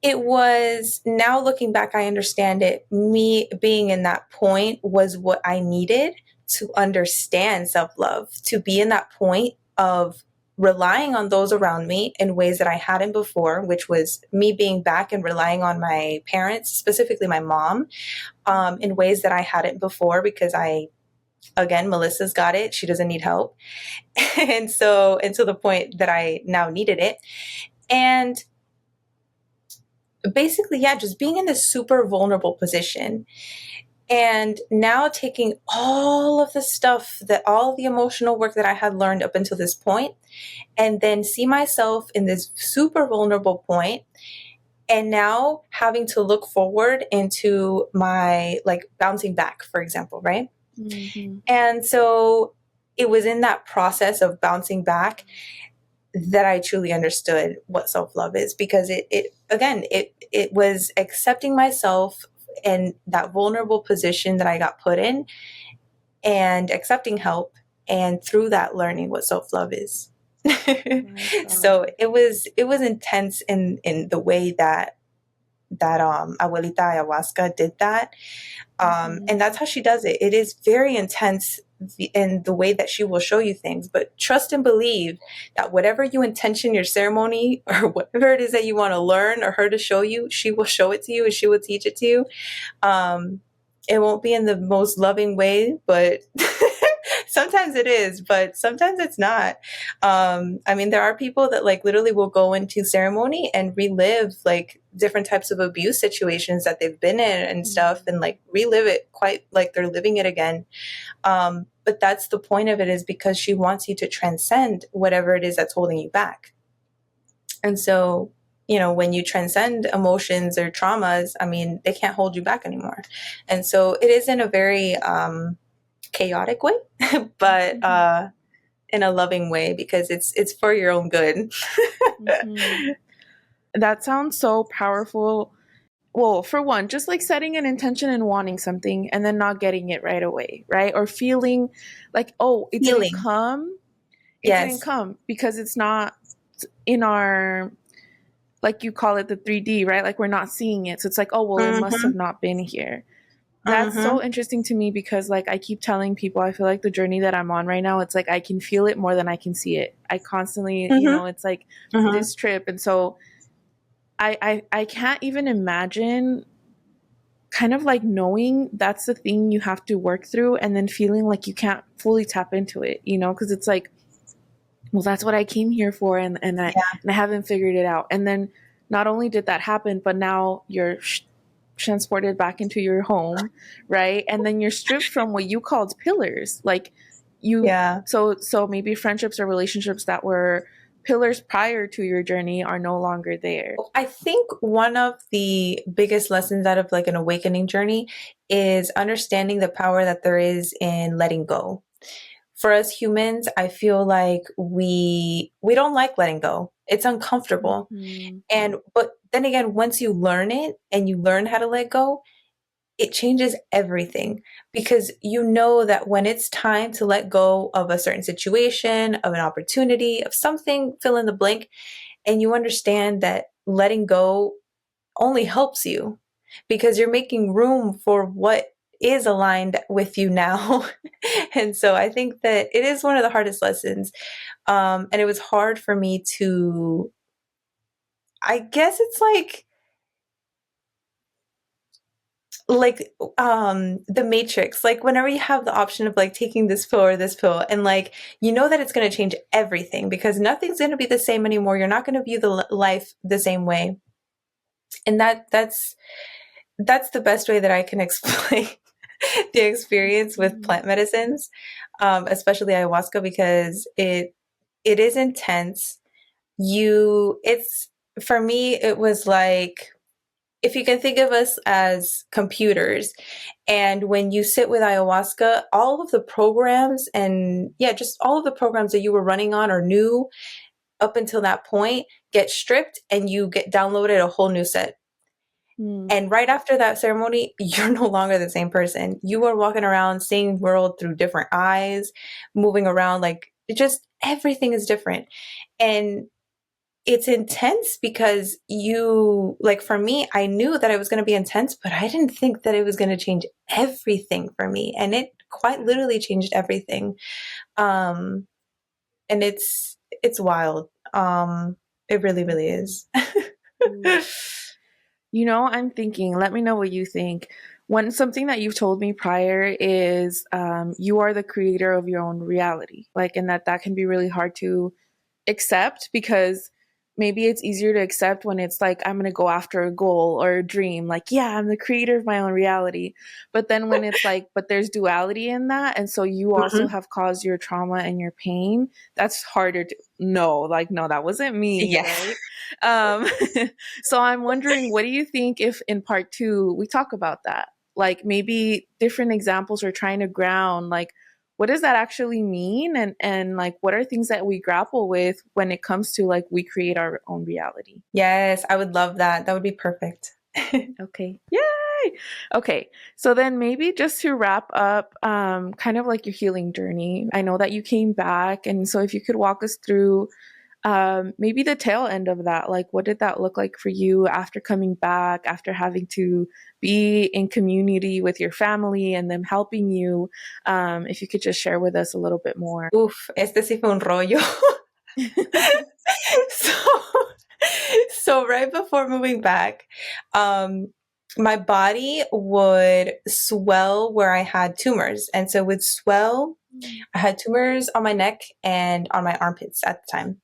it was, now looking back, I understand it. Me being in that point was what I needed to understand self love, to be in that point of relying on those around me in ways that I hadn't before, which was me being back and relying on my parents, specifically my mom, in ways that I hadn't before because again, Melissa's got it. She doesn't need help. And so, and to the point that I now needed it. And basically, yeah, just being in this super vulnerable position and now taking all of the stuff that all the emotional work that I had learned up until this point, and then see myself in this super vulnerable point, and now having to look forward into my like bouncing back, for example, right? And so it was in that process of bouncing back that I truly understood what self-love is, because it was accepting myself in that vulnerable position that I got put in and accepting help, and through that learning what self-love is. So it was intense in the way that abuelita ayahuasca did that. And that's how she does it. It is very intense in the way that she will show you things, but trust and believe that whatever you intention your ceremony or whatever it is that you want to learn or her to show you, she will show it to you and she will teach it to you. It won't be in the most loving way, but sometimes it is, but sometimes it's not. I mean, there are people that like literally will go into ceremony and relive like different types of abuse situations that they've been in and stuff, and like relive it quite like they're living it again. But that's the point of it, is because she wants you to transcend whatever it is that's holding you back. And so, when you transcend emotions or traumas, I mean, they can't hold you back anymore. And so it is in a very chaotic way, but in a loving way, because it's for your own good. That sounds so powerful. Well, for one, just like setting an intention and wanting something and then not getting it right away, right? Or feeling like, oh, it didn't come. It didn't come because it's not in our, like you call it, the 3D, right? Like we're not seeing it. So it's like, oh, well, it must have not been here. That's so interesting to me, because like I keep telling people, I feel like the journey that I'm on right now, it's like I can feel it more than I can see it. I constantly, it's like this trip. And so I can't even imagine kind of like knowing that's the thing you have to work through, and then feeling like you can't fully tap into it, because it's like, well, that's what I came here for, and I haven't figured it out. And then not only did that happen, but now you're transported back into your home, right? And then you're stripped from what you called pillars, like so maybe friendships or relationships that were pillars prior to your journey are no longer there. I think one of the biggest lessons out of like an awakening journey is understanding the power that there is in letting go. For us humans, I feel like we don't like letting go. It's uncomfortable. But then again, once you learn it and you learn how to let go, it changes everything, because you know that when it's time to let go of a certain situation, of an opportunity, of something, fill in the blank, and you understand that letting go only helps you because you're making room for what is aligned with you now. And so I think that it is one of the hardest lessons. And it was hard for me to, I guess it's like the matrix, like whenever you have the option of like taking this pill or this pill, and like you know that it's going to change everything because nothing's going to be the same anymore, you're not going to view the life the same way. And that's the best way that I can explain the experience with Mm. plant medicines, especially ayahuasca, because it is intense. It's, for me it was like, if you can think of us as computers, and when you sit with ayahuasca, all of the programs, and yeah, just all of the programs that you were running on or knew up until that point get stripped, and you get downloaded a whole new set. Mm. And right after that ceremony, you're no longer the same person. You are walking around seeing the world through different eyes, moving around, like just everything is different. And it's intense because you, like for me, I knew that it was going to be intense, but I didn't think that it was going to change everything for me. And it quite literally changed everything. Um, and it's wild. It really, really is. Mm. You know, I'm thinking, let me know what you think. One something that you've told me prior is you are the creator of your own reality. Like, and that can be really hard to accept because maybe it's easier to accept when it's like I'm going to go after a goal or a dream, like yeah, I'm the creator of my own reality. But then when it's like but there's duality in that, and so you also Mhm. have caused your trauma and your pain, that's harder to no, like no, that wasn't me, Yeah. right? um so I'm wondering, what do you think if in part 2 we talk about that, like maybe different examples or trying to ground like what does that actually mean, and like what are things that we grapple with when it comes to like we create our own reality. Yes, I would love that. That would be perfect. Okay, yay. Okay, so then maybe just to wrap up kind of like your healing journey, I know that you came back, and so if you could walk us through maybe the tail end of that, like what did that look like for you after coming back, after having to be in community with your family and them helping you. If you could just share with us a little bit more. Uf, este sí fue un rollo. So, so right before moving back, um, my body would swell where I had tumors. And so it would swell. I had tumors on my neck and on my armpits at the time.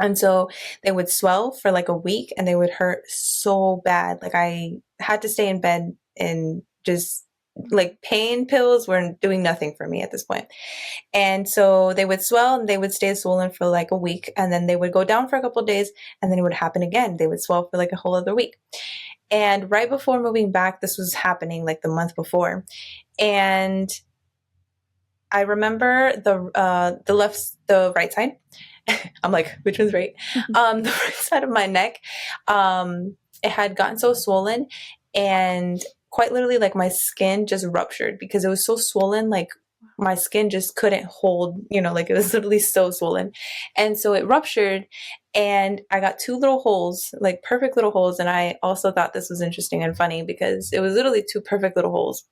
And so they would swell for like a week and they would hurt so bad. Like I had to stay in bed, and just like pain pills were doing nothing for me at this point. And so they would swell and they would stay swollen for like a week, and then they would go down for a couple of days, and then it would happen again. They would swell for like a whole other week. And right before moving back, this was happening like the month before. And I remember the right side. I'm like, which one's right? The right side of my neck, it had gotten so swollen, and quite literally, like my skin just ruptured because it was so swollen. Like my skin just couldn't hold, like it was literally so swollen, and so it ruptured, and I got two little holes, like perfect little holes. And I also thought this was interesting and funny because it was literally two perfect little holes,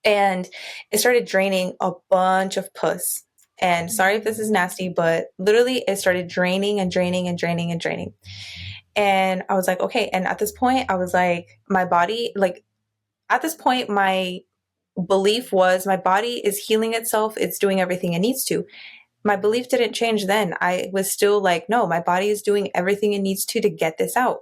and it started draining a bunch of pus. And sorry if this is nasty, but literally it started draining and draining and draining and draining. And I was like, okay. And at this point, I was like, my body, like at this point, my belief was my body is healing itself. It's doing everything it needs to. My belief didn't change then. I was still like, no, my body is doing everything it needs to get this out.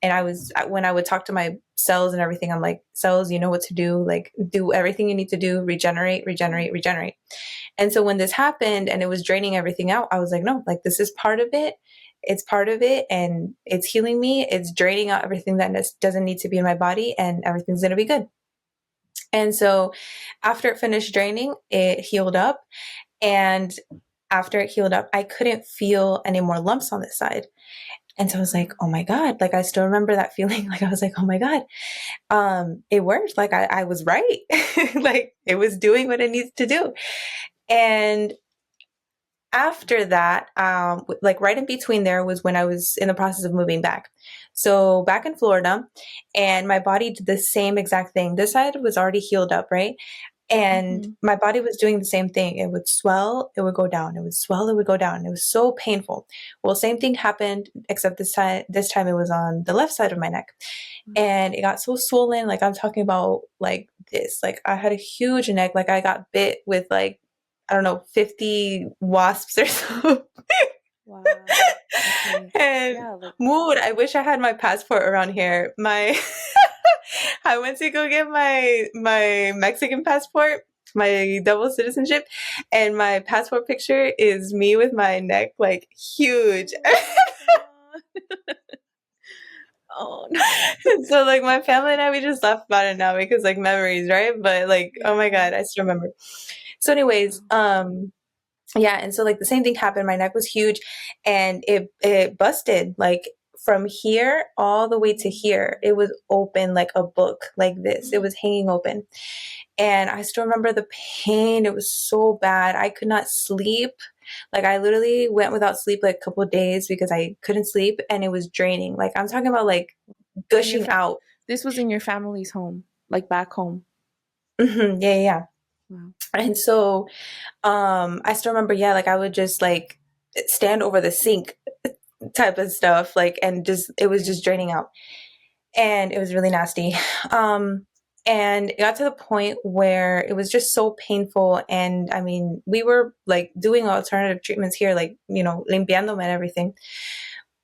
And when I would talk to my cells and everything, I'm like, cells, you know what to do. Like, do everything you need to do, regenerate, regenerate, regenerate. And so when this happened and it was draining everything out, I was like, no, like this is part of it. It's part of it, and it's healing me. It's draining out everything that doesn't need to be in my body, and everything's going to be good. And so after it finished draining, it healed up. And after it healed up, I couldn't feel any more lumps on this side. And so I was like, oh my God, like I still remember that feeling. Like I was like, oh my God, it worked. Like I was right. Like it was doing what it needs to do. And after that, like right in between there was when I was in the process of moving back. So back in Florida, and my body did the same exact thing. This side was already healed up, right? And Mm-hmm. my body was doing the same thing. It would swell, it would go down. It would swell, it would go down. It was so painful. Well, same thing happened, except this time it was on the left side of my neck. And it got so swollen, like I'm talking about like this. Like I had a huge neck, like I got bit with like, I don't know, 50 wasps or so. Wow. Okay. And Yeah, like mood, I wish I had my passport around here. My I went to go get my Mexican passport, my double citizenship, and my passport picture is me with my neck like huge. oh my god. Oh no. So like my family and I, we just laugh about it now because like memories, right? But like, oh my Yeah. god, I still remember. So anyways, Wow. yeah, and so like the same thing happened. My neck was huge and it busted like from here all the way to here. It was open like a book like this. It was hanging open. And I still remember the pain. It was so bad. I could not sleep. Like I literally went without sleep like a couple of days because I couldn't sleep and it was draining. Like I'm talking about like And gushing out. this was in your family's home, like back home. Yeah, yeah, yeah. Wow. And so I still remember, yeah, like I would just like stand over the sink type of stuff, like, and just it was Okay. just draining out, and it was really nasty. Um, and it got to the point where it was just so painful, and I mean, we were like doing alternative treatments here, like limpiándome and everything,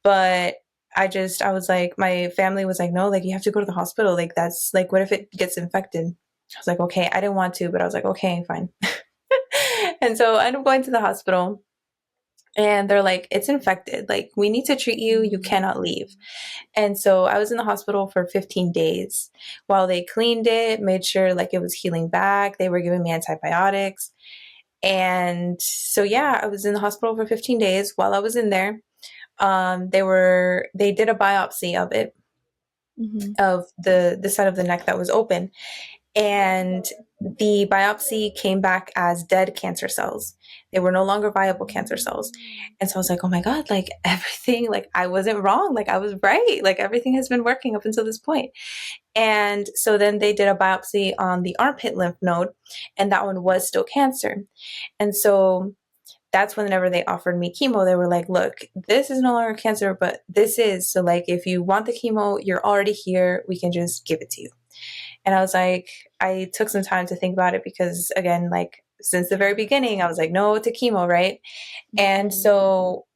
but I was like, my family was like, no, like you have to go to the hospital, like that's like, what if it gets infected? I was like, okay, I didn't want to, but I was like, okay, fine. And so I ended up going to the hospital and they're like, it's infected. Like, we need to treat you. You cannot leave. And so I was in the hospital for 15 days while they cleaned it, made sure like it was healing back. They were giving me antibiotics. And so, yeah, I was in the hospital for 15 days. While I was in there, they did a biopsy of it, Mm-hmm. of the side of the neck that was open. And the biopsy came back as dead cancer cells. They were no longer viable cancer cells. And so I was like, oh my God, like everything, like I wasn't wrong. Like I was right. Like everything has been working up until this point. And so then they did a biopsy on the armpit lymph node, and that one was still cancer. And so that's whenever they offered me chemo, they were like, look, this is no longer cancer, but this is. So, like, if you want the chemo, you're already here. We can just give it to you. And I was like, I took some time to think about it because, again, like since the very Yeah. beginning, I was like, no to chemo, right? And Mm-hmm. so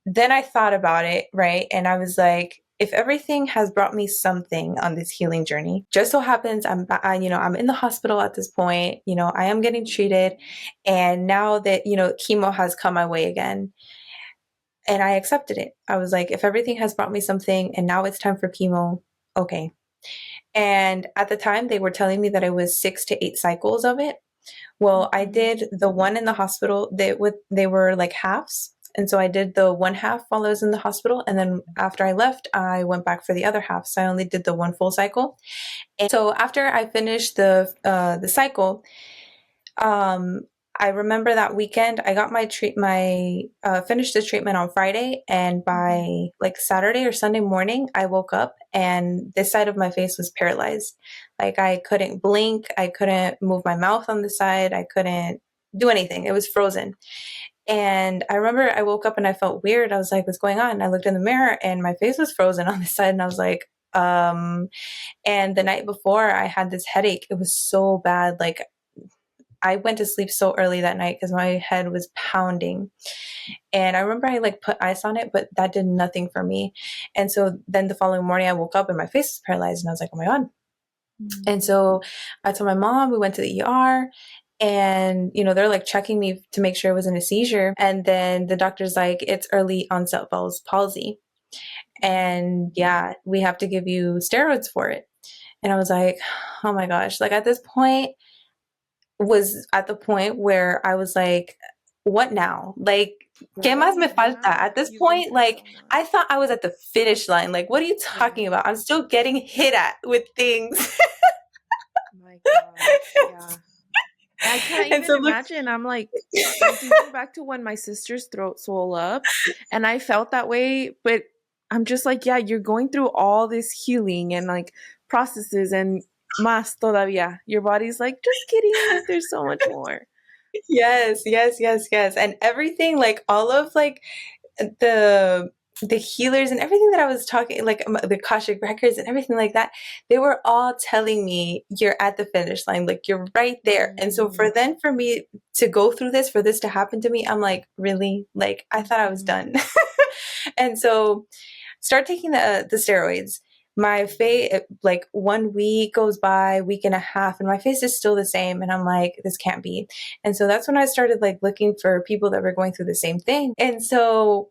then I thought about it, right? And I was like, if everything has brought me something on this healing journey, just so happens I'm in the hospital at this point, I am getting treated. And now that, chemo has come my way again, and I accepted it. I was like, if everything has brought me something and now it's time for chemo, okay. And at the time, they were telling me that it was 6 to 8 cycles of it. Well, I Mm-hmm. did the one in the hospital. They were like halves. And so I did the one half while I was in the hospital. And then after I left, I went back for the other half. So I only did the one full cycle. And so after I finished the cycle, um, I remember that weekend I got my finished the treatment on Friday, and Mm-hmm. by like Saturday or Sunday morning, I woke up and this side of my face was paralyzed. Like I couldn't blink, I couldn't move my mouth on the side, I couldn't do anything. It was frozen. And I remember I woke up and I felt weird. I was like, what's going on? And I looked in the mirror and my face was frozen on the side, and I was like, and the night before I had this headache. It was so bad. Like I went to sleep so early that night because my head was pounding. And I remember I like put ice on it, but that did nothing for me. And so then the following morning I woke up and my face was paralyzed and I was like, oh my God. And so I told my mom, we went to the ER, and they're like checking me to make sure it wasn't a seizure. And then the doctor's like, it's early onset Bell's palsy. And yeah, we have to give you steroids for it. And I was like, oh my gosh, like at this point, was at the point where I was like, what now? Like, ¿qué más me Right. falta? Yeah. At this You've been point, through like, so I much. thought I was at the finish line. Like, what are you Yeah. talking about? I'm still getting hit at with things. My gosh. Yeah. I can't And even so look, imagine. I'm thinking back to when my sister's throat swelled up, and I felt that way, but I'm just like, yeah, you're going through all this healing and like processes and más todavía. Your body's like, just kidding, there's so much more. yes, yes, yes, yes. And everything, like all of like the the healers and everything that I was talking, like the Akashic records and everything like that, they were all telling me you're at the finish line, like you're right there. And so Mm-hmm. for me to go through this, for this to happen to me, I'm like, really? Like I thought I was Mm-hmm. done. And so start taking the steroids. My face, like 1 week goes by, week and a half, and my face is still the same. And I'm like, this can't be. And so that's when I started like looking for people that were going through the same thing. And so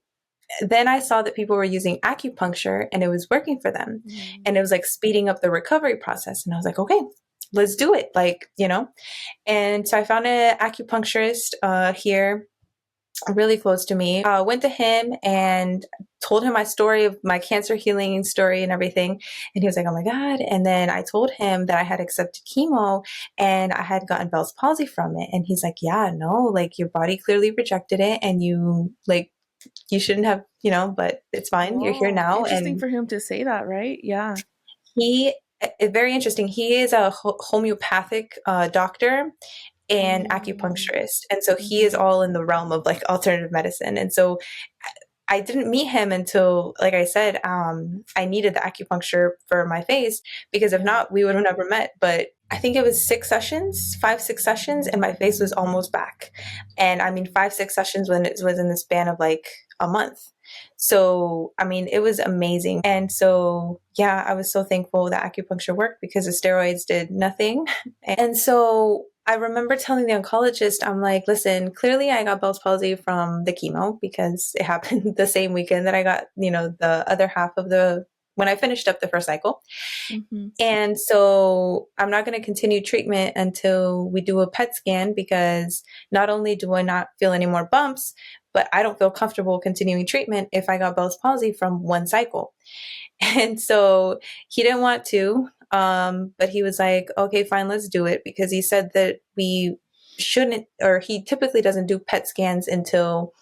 then I saw that people were using acupuncture and it was working for them. Mm-hmm. And it was like speeding up the recovery process. And I was like, okay, let's do it. Like, you know? And so I found an acupuncturist here really close to me. Went to him and told him my story of my cancer healing story and everything. And he was like, oh my God. And then I told him that I had accepted chemo and I had gotten Bell's palsy from it. And he's like, yeah, no, like your body clearly rejected it and you like, you shouldn't have, you know, but it's fine. You're here Whoa, now. interesting And for him to say that, right? Yeah. he, very interesting. He is a homeopathic doctor and Mm-hmm. acupuncturist. And so he is Mm-hmm. all in the realm of like alternative medicine. And so I didn't meet him until, like I said, I needed the acupuncture for my face because if Yeah. not, we would have never met. But I think it was 6 sessions, 5, 6 sessions, and my face was almost back. And I mean, 5, 6 sessions when it was in the span of like a month. So, I mean, it was amazing. And so, yeah, I was so thankful that acupuncture worked because the steroids did nothing. And so I remember telling the oncologist, I'm like, listen, clearly I got Bell's palsy from the chemo because it happened the same weekend that I got, you know, the other half of when I finished up the first cycle. Mm-hmm. And so I'm not going to continue treatment until we do a PET scan because not only do I not feel any more bumps, but I don't feel comfortable continuing treatment if I got Bell's palsy from one cycle. And so he didn't want to, but he was like, okay, fine, let's do it because he said that we shouldn't, or he typically doesn't do PET scans until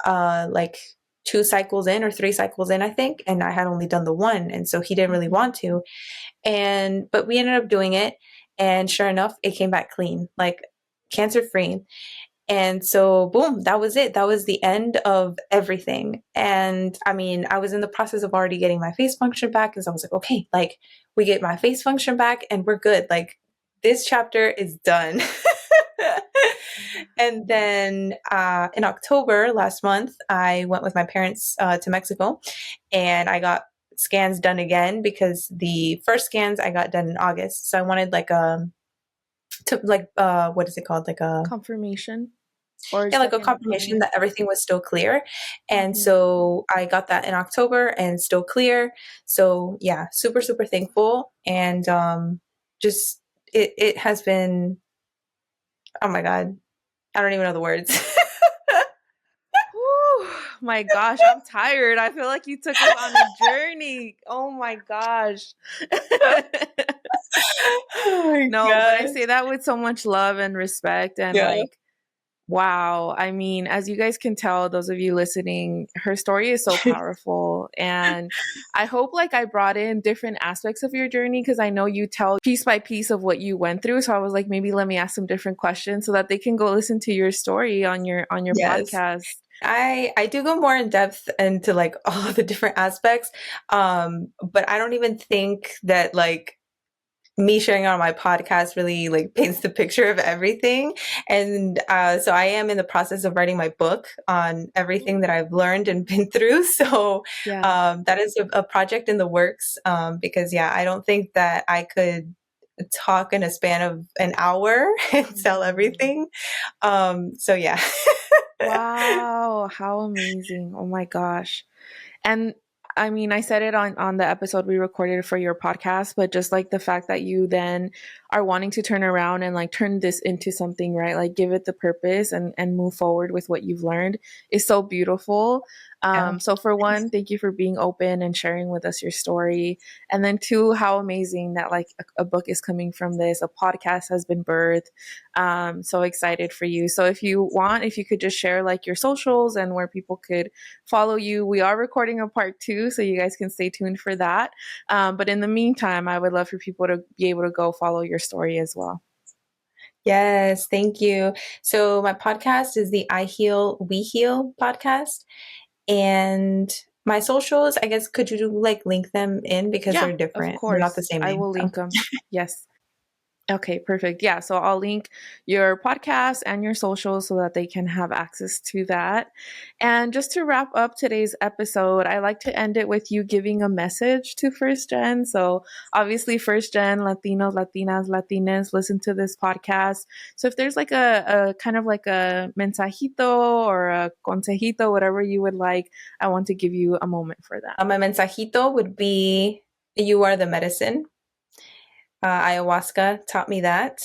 like 2 cycles in or 3 cycles in, I think. And I had only done the one. And so he didn't really Mm-hmm. want to. But we ended up doing it. And sure enough, it came back clean, like cancer free. And so, boom, that was it. That was the end of everything. And I mean, I was in the process of already getting my face function back because I was like, okay, like we get my face function back and we're good. Like this chapter is done. And then in October last month, I went with my parents to Mexico and I got scans done again because the first scans I got done in August. So I wanted like to like what is it called? Like a Confirmation or yeah, like a second confirmation opinion. that everything was still clear. And Mm-hmm. so I got that in October and still clear. So yeah, super, super thankful. And just it has been, oh my God, I don't even know the words. Whew, my gosh, I'm tired. I feel like you took us on a journey. Oh my gosh. Oh my No, but I God. say that with so much love and respect and Yeah. like wow. I mean, as you guys can tell, those of you listening, her story is so powerful. And I hope like I brought in different aspects of your journey because I know you tell piece by piece of what you went through. So I was like, maybe let me ask some different questions so that they can go listen to your story on your Yes. podcast. I do go more in depth into like all the different aspects. But I don't even think that like me sharing it on my podcast really like paints the picture of everything. And so I am in the process of writing my book on everything that I've learned and been through. So Yeah. that is a project in the works because yeah, I don't think that I could talk in a span of an hour and tell Mhm. everything. So yeah. Wow, how amazing. Oh my gosh. And I mean, I said it on the episode we recorded for your podcast, but just like the fact that you then are wanting to turn around and like turn this into something, right? Like give it the purpose and move forward with what you've learned is so beautiful. Yeah. So for one, thank you for being open and sharing with us your story. And then two, how amazing that like a book is coming from this, a podcast has been birthed. So excited for you. So if you want, if you could just share like your socials and where people could follow you. We are recording a part 2, so you guys can stay tuned for that. But in the meantime, I would love for people to be able to go follow your story as well. Yes, thank you. So my podcast is the I Heal, We Heal podcast. And my socials, I guess, could you like link them in because Yeah, they're of different. They're not the course. same I name. will So. link them. Yes. Okay, perfect. Yeah, so I'll link your podcast and your socials so that they can have access to that. And just to wrap up today's episode, I like to end it with you giving a message to first gen. So obviously, first gen Latinos, Latinas, Latines listen to this podcast. So if there's like a kind of like a mensajito or a consejito, whatever you would like, I want to give you a moment for that. My mensajito would be, you are the medicine. Ayahuasca taught me that.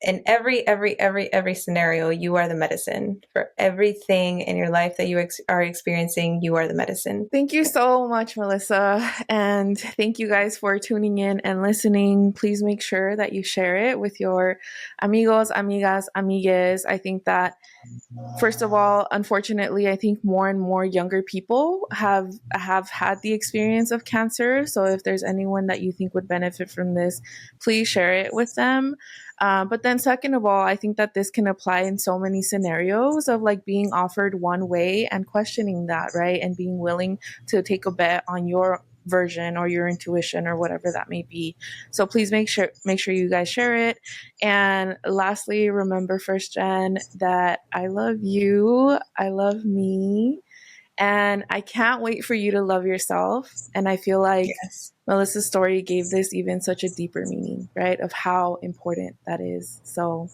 In every scenario, you are the medicine for everything in your life that you are experiencing. You are the medicine. Thank you so much, Melissa. And thank you guys for tuning in and listening. Please make sure that you share it with your amigos, amigas, amigues. I think that first of all, unfortunately, I think more and more younger people have had the experience of cancer. So if there's anyone that you think would benefit from this, please share it with them. But then second of all, I think that this can apply in so many scenarios of like being offered one way and questioning that, right? And being willing to take a bet on your version or your intuition or whatever that may be. So please make sure you guys share it. And lastly, remember first gen that I love you, I love me, and I can't wait for you to love yourself. And I feel like Yes. Melissa's story gave this even such a deeper meaning, right? Of how important that is. So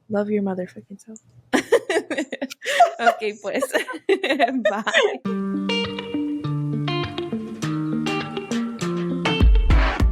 love your motherfucking self. Okay, pues. Bye.